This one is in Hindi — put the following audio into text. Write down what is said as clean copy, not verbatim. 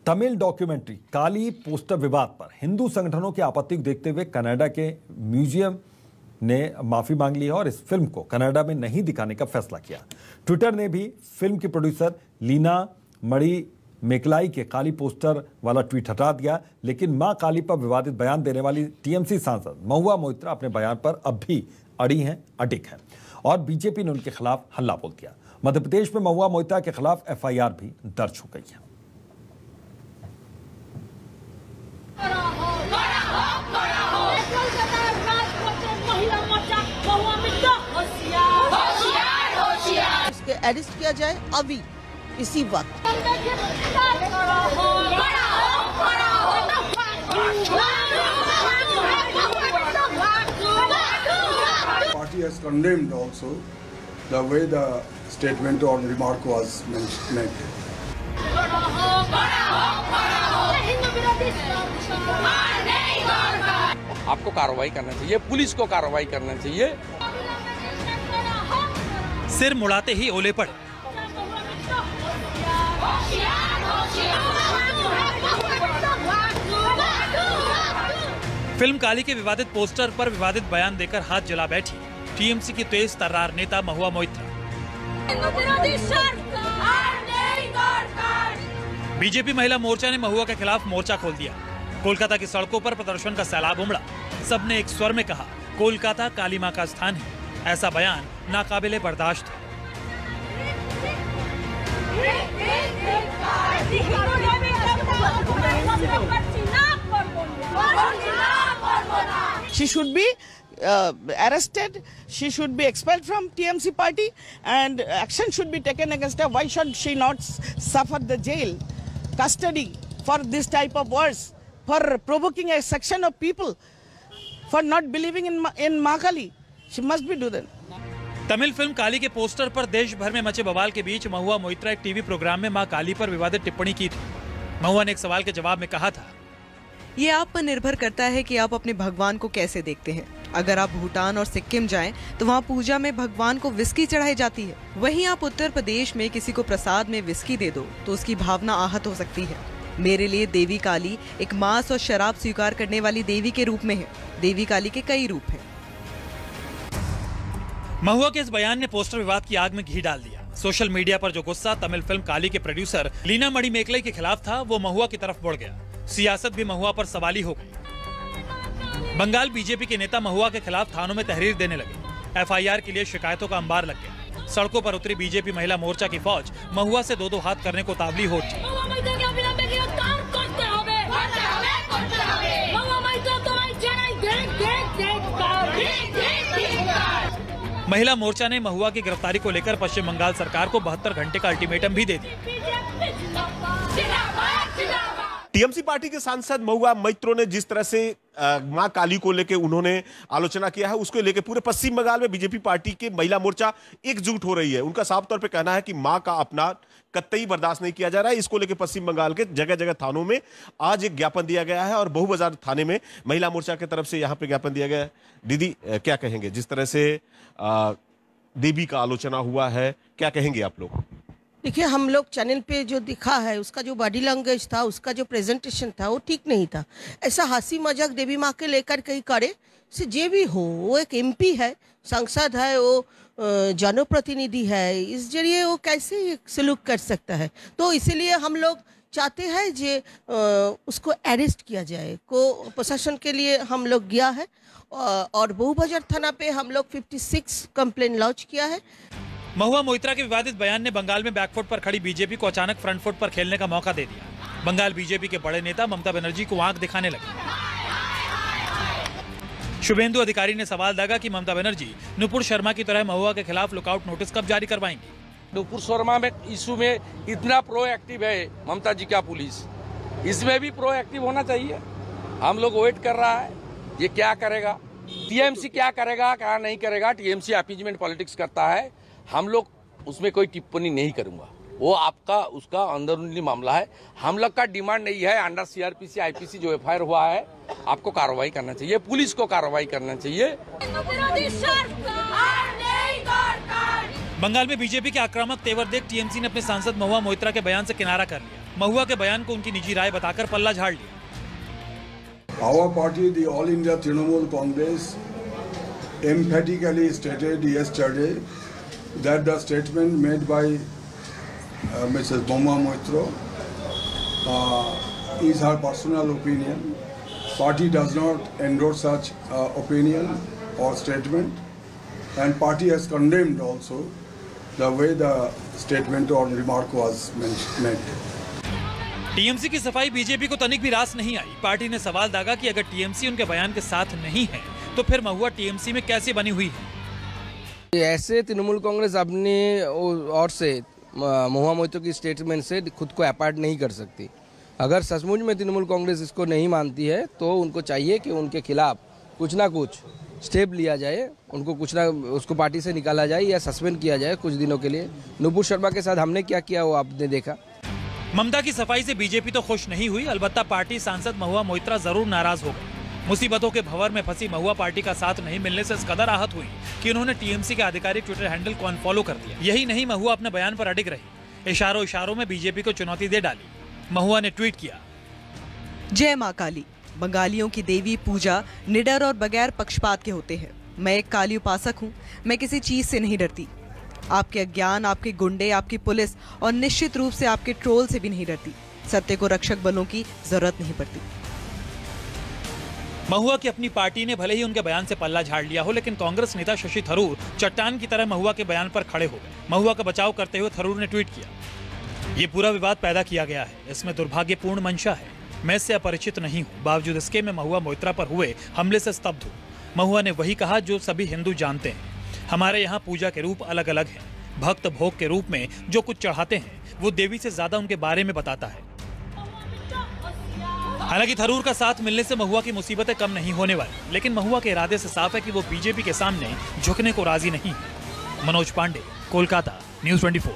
तमिल डॉक्यूमेंट्री काली पोस्टर विवाद पर हिंदू संगठनों की आपत्ति को देखते हुए कनाडा के म्यूजियम ने माफी मांग ली है और इस फिल्म को कनाडा में नहीं दिखाने का फैसला किया। ट्विटर ने भी फिल्म की प्रोड्यूसर लीना मड़ी मेकलाई के काली पोस्टर वाला ट्वीट हटा दिया, लेकिन मां काली पर विवादित बयान देने वाली टीएमसी सांसद महुआ मोइत्रा अपने बयान पर अब भी अडिग हैं और बीजेपी ने उनके खिलाफ हल्ला बोल दिया। मध्य प्रदेश में महुआ मोइत्रा के खिलाफ एफआईआर भी दर्ज हो गई है। अरेस्ट किया जाए अभी इसी वक्त। Party has condemned also the way the statement or remark was made. आपको कार्रवाई करना चाहिए, पुलिस को कार्रवाई करना चाहिए। सिर मुड़ाते ही ओले पड़े। फिल्म काली के विवादित पोस्टर पर विवादित बयान देकर हाथ जला बैठी टीएमसी की तेज तर्रार नेता महुआ मोइत्रा। बीजेपी महिला मोर्चा ने महुआ के खिलाफ मोर्चा खोल दिया। कोलकाता की सड़कों पर प्रदर्शन का सैलाब उमड़ा। सबने एक स्वर में कहा, कोलकाता काली मां का स्थान है। ऐसा बयान नाकाबिले बर्दाश्त है। She should be arrested. She should be expelled from TMC party, and action should be taken against her. Why should she not suffer the jail, custody for this type of words, for provoking a section of people, for not believing in Maa Kali? She must be do that. Tamil film Kali के पोस्टर पर देश भर में मचे बवाल के बीच महुआ मोइत्रा एक टीवी प्रोग्राम में मां काली पर विवादित टिप्पणी की थी। महुआ ने एक सवाल के जवाब में कहा था, ये आप पर निर्भर करता है कि आप अपने भगवान को कैसे देखते हैं। अगर आप भूटान और सिक्किम जाएं तो वहाँ पूजा में भगवान को विस्की चढ़ाई जाती है। वहीं आप उत्तर प्रदेश में किसी को प्रसाद में विस्की दे दो तो उसकी भावना आहत हो सकती है। मेरे लिए देवी काली एक मांस और शराब स्वीकार करने वाली देवी के रूप में है। देवी काली के कई रूप हैं। महुआ के इस बयान ने पोस्टर विवाद की आग में घी डाल दिया। सोशल मीडिया पर जो गुस्सा तमिल फिल्म काली के प्रोड्यूसर लीना मड़ी मेकलाई के खिलाफ था, वो महुआ की तरफ बढ़ गया। सियासत भी महुआ पर सवाली हो गई। बंगाल बीजेपी के नेता महुआ के खिलाफ थानों में तहरीर देने लगे। एफआईआर के लिए शिकायतों का अंबार लग गया। सड़कों पर उतरी बीजेपी महिला मोर्चा की फौज महुआ से दो हाथ करने को तावली हो उठी। महिला मोर्चा ने महुआ की गिरफ्तारी को लेकर पश्चिम बंगाल सरकार को 72 घंटे का अल्टीमेटम भी दे दिया। टीएमसी पार्टी के सांसद महुआ मोइत्रा ने जिस तरह से मां काली को लेकर उन्होंने आलोचना किया है, उसको लेकर पूरे पश्चिम बंगाल में बीजेपी पार्टी के महिला मोर्चा एकजुट हो रही है। उनका साफ तौर पे कहना है कि मां का अपना कतई बर्दाश्त नहीं किया जा रहा है। इसको लेकर पश्चिम बंगाल के जगह जगह थानों में आज एक ज्ञापन दिया गया है और बहु बाजार थाने में महिला मोर्चा की तरफ से यहाँ पे ज्ञापन दिया गया है। दीदी क्या कहेंगे, जिस तरह से देवी का आलोचना हुआ है, क्या कहेंगे आप लोग? देखिए, हम लोग चैनल पे जो दिखा है, उसका जो बॉडी लैंग्वेज था, उसका जो प्रेजेंटेशन था, वो ठीक नहीं था। ऐसा हंसी मजाक देवी माँ के लेकर कहीं करे से जे भी हो, वो एक एमपी है, सांसद है, वो जनप्रतिनिधि है, इस जरिए वो कैसे सलूक कर सकता है। तो इसीलिए हम लोग चाहते हैं जे उसको अरेस्ट किया जाए। को प्रशासन के लिए हम लोग गया है और बहुबाजार थाना पे हम लोग 56 कंप्लेन लॉन्च किया है। महुआ मोइत्रा के विवादित बयान ने बंगाल में बैकफुट पर खड़ी बीजेपी को अचानक फ्रंट फुट पर खेलने का मौका दे दिया। बंगाल बीजेपी के बड़े नेता ममता बनर्जी को आंख दिखाने लगे। शुभेंदु अधिकारी ने सवाल दागा कि ममता बनर्जी नुपुर शर्मा की तरह महुआ के खिलाफ लुकआउट नोटिस कब जारी करवाएंगी। नुपुर शर्मा में इशू में इतना प्रोएक्टिव है ममता जी का पुलिस, इसमें भी प्रोएक्टिव होना चाहिए। हम लोग वेट कर रहा है ये क्या करेगा, टीएमसी क्या करेगा क्या नहीं करेगा। टीएमसी अपीजमेंट पॉलिटिक्स करता है, हम लोग उसमें कोई टिप्पणी नहीं करूंगा। वो आपका उसका अंदरूनी मामला है। हम लोग का डिमांड नहीं है। अंडर सीआरपीसी आईपीसी जो एफआईआर हुआ है, आपको कार्रवाई करना चाहिए, पुलिस को कार्रवाई करना चाहिए। बंगाल में बीजेपी के आक्रामक तेवर देख टीएमसी ने अपने सांसद महुआ मोइत्रा के बयान से किनारा कर लिया। महुआ के बयान को उनकी निजी राय बताकर पल्ला झाड़ लिया। Our party, the All India Trinamool Congress, emphatically stated yesterday that the statement made by Mrs. Mahua Moitra is her personal opinion. Party does not endorse such opinion or statement, and party has condemned also the way the statement or remark was made. TMC की सफाई बीजेपी को तनिक भी रास नहीं आई। पार्टी ने सवाल दागा कि अगर टीएमसी उनके बयान के साथ नहीं है तो फिर महुआ टीएमसी में कैसे बनी हुई है। ऐसे तृणमूल कांग्रेस अपने और से महुआ मोइत्रो की स्टेटमेंट से खुद को अपार्ट नहीं कर सकती। अगर सचमुच में तृणमूल कांग्रेस इसको नहीं मानती है तो उनको चाहिए कि उनके खिलाफ कुछ ना कुछ स्टेप लिया जाए, उनको कुछ ना उसको पार्टी से निकाला जाए या सस्पेंड किया जाए कुछ दिनों के लिए। नुपुर शर्मा के साथ हमने क्या किया वो आपने देखा। ममता की सफाई से बीजेपी तो खुश नहीं हुई, अलबत्ता पार्टी सांसद महुआ मोइत्रा जरूर नाराज हो गई। मुसीबतों के भंवर में फंसी महुआ पार्टी का साथ नहीं मिलने से इस कदर आहत हुई कि उन्होंने टीएमसी के आधिकारिक ट्विटर हैंडल को अनफॉलो कर दिया। यही नहीं, महुआ अपने बयान पर अडिग रही, इशारों इशारों में बीजेपी को चुनौती दे डाली। महुआ ने ट्वीट किया, जय माँ काली। बंगालियों की देवी पूजा निडर और बगैर पक्षपात के होते हैं। मैं एक काली उपासक हूँ, मैं किसी चीज से नहीं डरती। आपके अज्ञान, आपके गुंडे, आपकी पुलिस और निश्चित रूप से आपके ट्रोल से भी नहीं डरती। सत्य को रक्षक बलों की जरूरत नहीं पड़ती। महुआ की अपनी पार्टी ने भले ही उनके बयान से पल्ला झाड़ लिया हो, लेकिन कांग्रेस नेता शशि थरूर चट्टान की तरह महुआ के बयान पर खड़े हो गए। महुआ का बचाव करते हुए थरूर ने ट्वीट किया, ये पूरा विवाद पैदा किया गया है, इसमें दुर्भाग्यपूर्ण मंशा है। मैं इससे अपरिचित नहीं हूँ, बावजूद इसके मैं महुआ मोइत्रा पर हुए हमले से स्तब्ध हूँ। महुआ ने वही कहा जो सभी हिंदू जानते हैं, हमारे यहाँ पूजा के रूप अलग अलग हैं। भक्त भोग के रूप में जो कुछ चढ़ाते हैं वो देवी से ज्यादा उनके बारे में बताता है। हालांकि थरूर का साथ मिलने से महुआ की मुसीबतें कम नहीं होने वाली, लेकिन महुआ के इरादे से साफ है कि वो बीजेपी के सामने झुकने को राजी नहीं है। मनोज पांडे, कोलकाता, न्यूज़ 24।